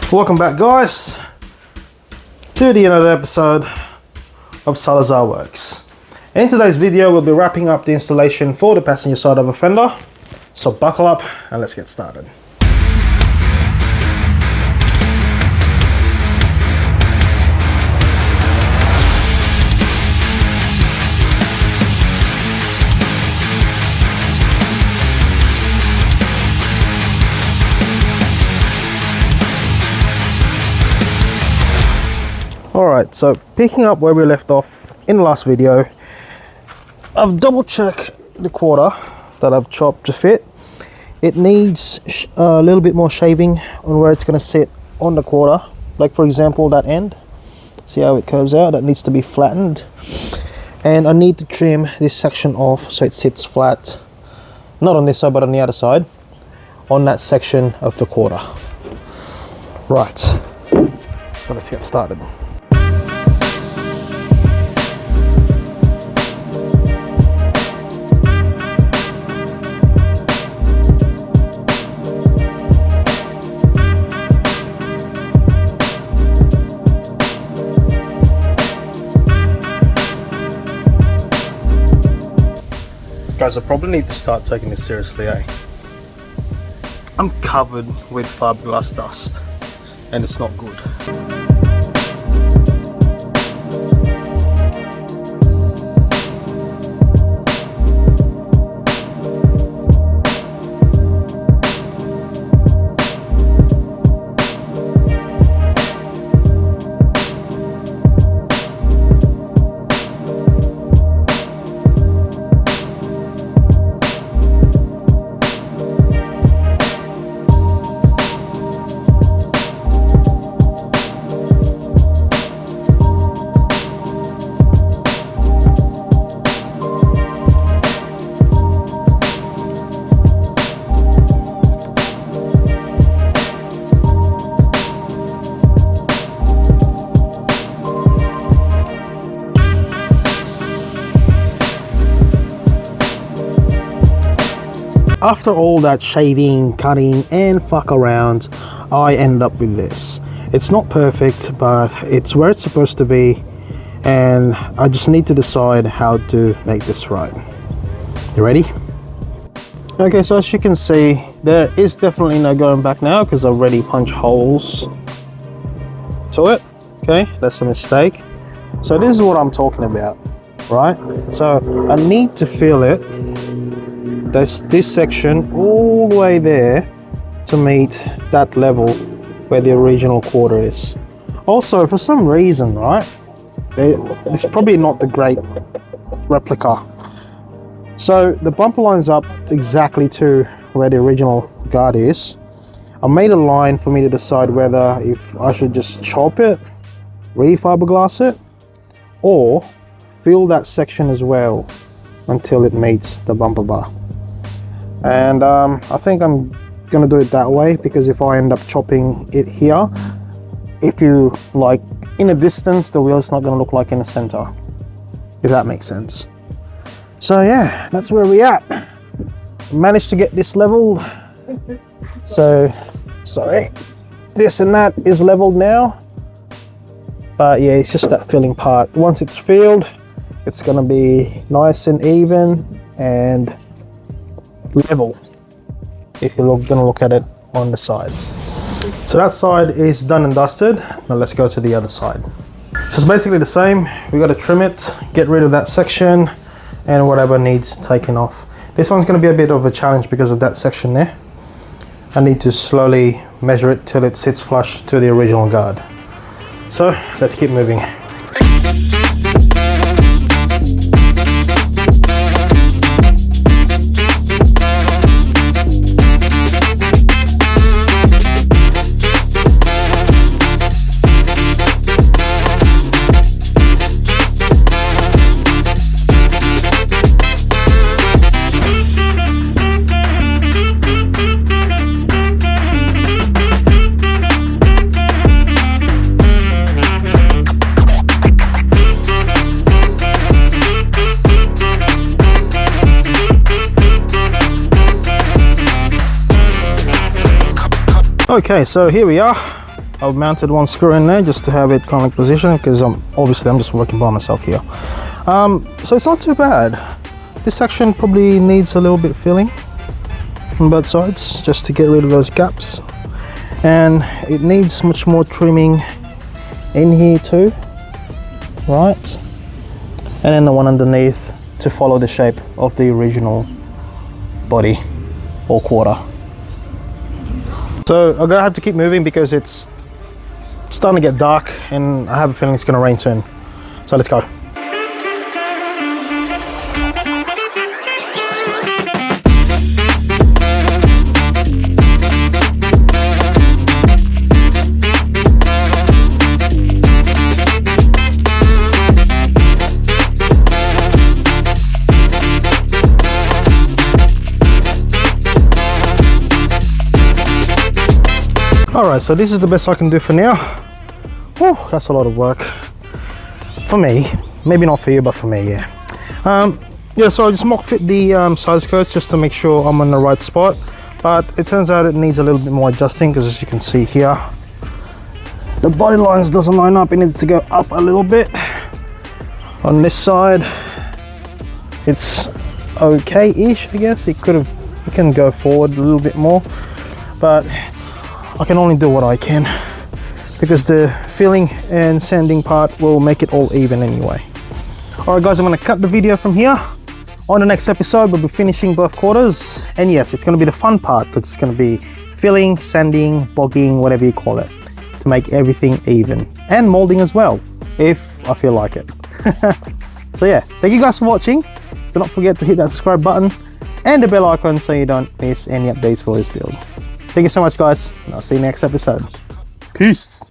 Welcome back, guys, to the another episode of Salazar Works. In today's video, we'll be wrapping up the installation for the passenger side of a fender. So buckle up and let's get started. Alright, so picking up where we left off in the last video, I've double checked the quarter that I've chopped to fit. It needs a little bit more shaving on where it's going to sit on the quarter. Like for example, that end. See how it curves out? That needs to be flattened. And I need to trim this section off so it sits flat. Not on this side, but on the other side. On that section of the quarter. Right. So let's get started. Guys, I probably need to start taking this seriously, eh? I'm covered with fiberglass dust and it's not good. After all that shaving, cutting and fuck around, I end up with this. It's not perfect, but it's where it's supposed to be, and I just need to decide how to make this right. You ready? Okay, so as you can see, there is definitely no going back now because I've already punched holes to it. Okay, that's a mistake. So this is what I'm talking about, right? So I need to fill it, this section all the way there to meet that level where the original quarter is. Also, for some reason, right, it's probably not the great replica. So the bumper lines up exactly to where the original guard is. I made a line for me to decide whether if I should just chop it, re-fiberglass it, or fill that section as well until it meets the bumper bar. And I think I'm gonna do it that way, because if I end up chopping it here, if you like in a distance, the wheel's not gonna look like in the center, if that makes sense. So yeah, that's where we at. Managed to get this leveled. So sorry, this and that is leveled now, but yeah, it's just that filling part. Once it's filled, it's gonna be nice and even and level if you're gonna look at it on the side. So that side is done and dusted. Now let's go to the other side. So it's basically the same. We got to trim it, get rid of that section and whatever needs taken off. This one's going to be a bit of a challenge because of that section there. I need to slowly measure it till it sits flush to the original guard. So let's keep moving. Okay, so here we are. I've mounted one screw in there just to have it kind of positioned, because obviously I'm just working by myself here. So it's not too bad. This section probably needs a little bit filling on both sides just to get rid of those gaps, and it needs much more trimming in here too, right? And then the one underneath to follow the shape of the original body or quarter. So I'm gonna have to keep moving because it's starting to get dark and I have a feeling it's gonna rain soon. So let's go. Alright, so this is the best I can do for now. Whew, that's a lot of work. For me. Maybe not for you, but for me, yeah. Yeah, so I just mock fit the side skirts just to make sure I'm in the right spot. But it turns out it needs a little bit more adjusting, because as you can see here, the body lines doesn't line up. It needs to go up a little bit. On this side, it's okay-ish, I guess. It can go forward a little bit more, but I can only do what I can, because the filling and sanding part will make it all even anyway. Alright guys, I'm going to cut the video from here. On the next episode we'll be finishing both quarters, and yes, it's going to be the fun part, because it's going to be filling, sanding, bogging, whatever you call it, to make everything even, and molding as well, if I feel like it. So yeah, thank you guys for watching. Do not forget to hit that subscribe button and the bell icon so you don't miss any updates for this build. Thank you so much guys, and I'll see you next episode. Peace.